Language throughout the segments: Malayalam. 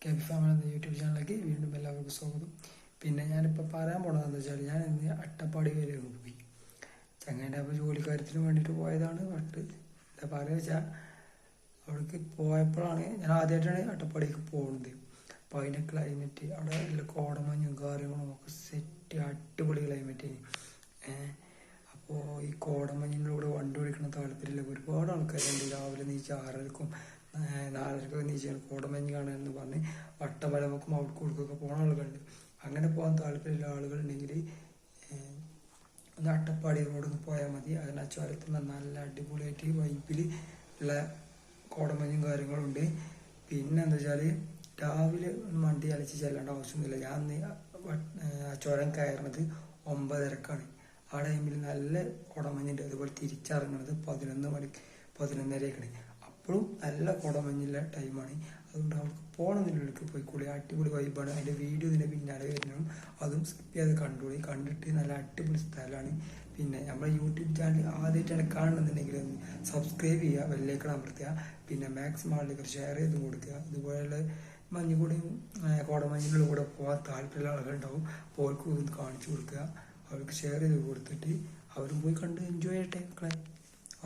കെബി ഫാമിലി എന്ന യൂട്യൂബ് ചാനലിലേക്ക് വീണ്ടും എല്ലാവർക്കും സ്വാഗതം. പിന്നെ ഞാനിപ്പോൾ പറയാൻ പോണതെന്ന് വെച്ചാൽ ഞാൻ ഇന്ന് അട്ടപ്പാടി വരെ പോയി. ചങ്ങേൻ്റെ അപ്പോൾ ജോലിക്കാര്യത്തിന് വേണ്ടിയിട്ട് പോയതാണ്. ബട്ട് എന്താ പറയുക വെച്ചാൽ അവിടേക്ക് പോയപ്പോഴാണ് ഞാൻ ആദ്യമായിട്ടാണ് അട്ടപ്പാടിക്ക് പോകുന്നത്. അപ്പോൾ അതിൻ്റെ ക്ലൈമറ്റ് അവിടെ എല്ലാ കോടമഞ്ഞും കാര്യങ്ങളും ഒക്കെ സെറ്റ് അടിപൊളി ക്ലൈമറ്റ്. അപ്പോൾ ഈ കോടമഞ്ഞിലൂടെ വണ്ടി ഓടിക്കുന്ന താല്പര്യമില്ല ഒരുപാട് ആൾക്കാരുണ്ട്. രാവിലെ നീച്ച് 6:30ക്കും 4:30ക്കൊക്കെ നീച്ചാണ് കോടമഞ്ഞ് കാണാനെന്ന് പറഞ്ഞ് വട്ടവലമൊക്കെ കൊടുക്കൊക്കെ പോകുന്ന ആളുകളുണ്ട്. അങ്ങനെ പോകാൻ താല്പര്യമുള്ള ആളുകളുണ്ടെങ്കിൽ ഒന്ന് അട്ടപ്പാടി റോഡൊന്ന് പോയാൽ മതി. അതിന് ആ ചുരത്തിൽ നല്ല അടിപൊളിയായിട്ട് വൈപ്പിൽ ഉള്ള കോടമഞ്ഞും കാര്യങ്ങളുണ്ട്. പിന്നെ എന്താ വെച്ചാൽ രാവിലെ വണ്ടി അലച്ച് ചെല്ലേണ്ട ആവശ്യമൊന്നുമില്ല. ഞാൻ ആ ചുരം കയറുന്നത് 9:30ക്കാണ്. ആ ടൈമിൽ നല്ല കോടമഞ്ഞുണ്ട്. അതുപോലെ തിരിച്ചിറങ്ങുന്നത് 11:30 അപ്പോഴും നല്ല കോടമഞ്ഞുള്ള ടൈമാണ്. അതുകൊണ്ട് അവർക്ക് പോകണമെന്നുള്ളവർക്ക് പോയിക്കൂടി. അടിപൊളി വൈബാണ്. അതിൻ്റെ വീഡിയോ ഇതിൻ്റെ പിന്നാലെ വരുന്നതും അതും സ്കിപ്പ് ചെയ്ത് കണ്ടുകൂടി. കണ്ടിട്ട് നല്ല അടിപൊളി സ്ഥലമാണ്. പിന്നെ നമ്മുടെ യൂട്യൂബ് ചാനൽ ആദ്യമായിട്ടാണ് കാണുന്നുണ്ടെങ്കിൽ ഒന്ന് സബ്സ്ക്രൈബ് ചെയ്യുക, ബെല്ലൈക്കൺ അമർത്തുക. പിന്നെ മാക്സിമം ആളിലേക്ക് ഷെയർ ചെയ്ത് കൊടുക്കുക. ഇതുപോലെയുള്ള മഞ്ഞുകൂടിയും കോടമഞ്ഞിൻ്റെ കൂടെ പോകാൻ താല്പര്യമുള്ള ആളുകളുണ്ടാവും. അപ്പോൾ അവർക്ക് ഒന്ന് കാണിച്ചു കൊടുക്കുക. അവർക്ക് ഷെയർ ചെയ്ത് കൊടുത്തിട്ട് അവരും പോയി കണ്ട് എൻജോയ് ചെയ്യട്ടെ മക്കളെ.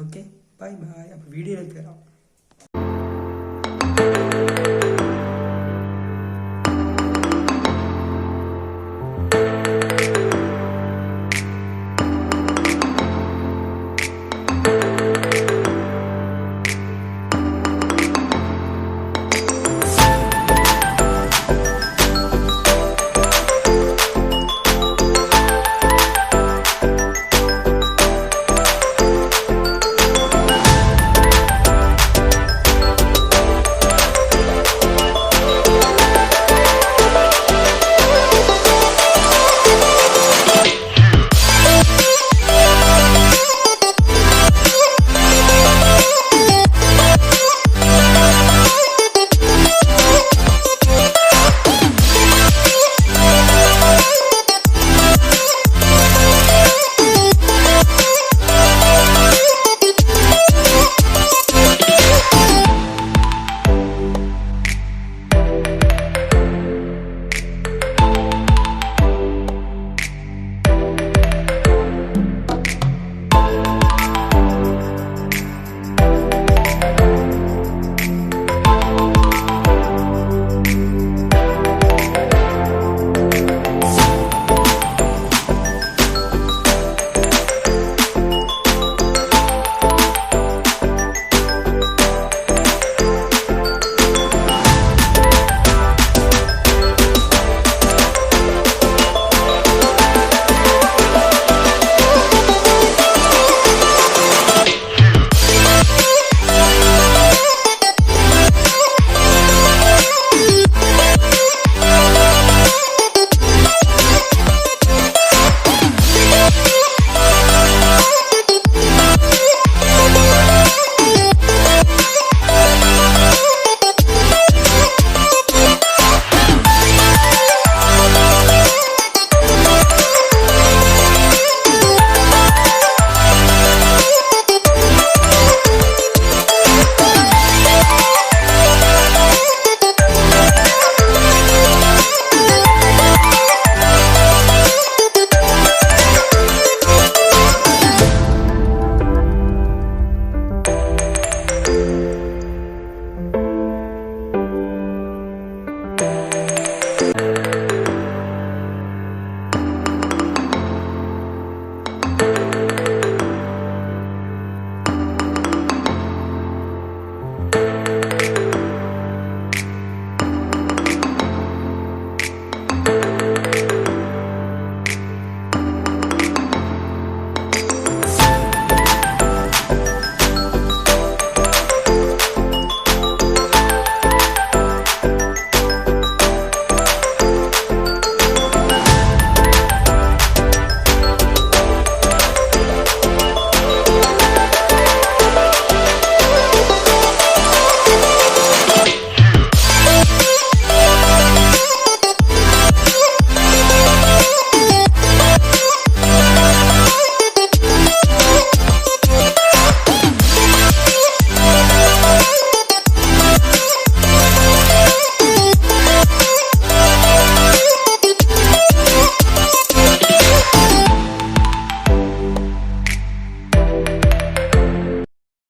Okay, bye bye. അപ്പോൾ വീഡിയോയിലേക്ക് വരാം.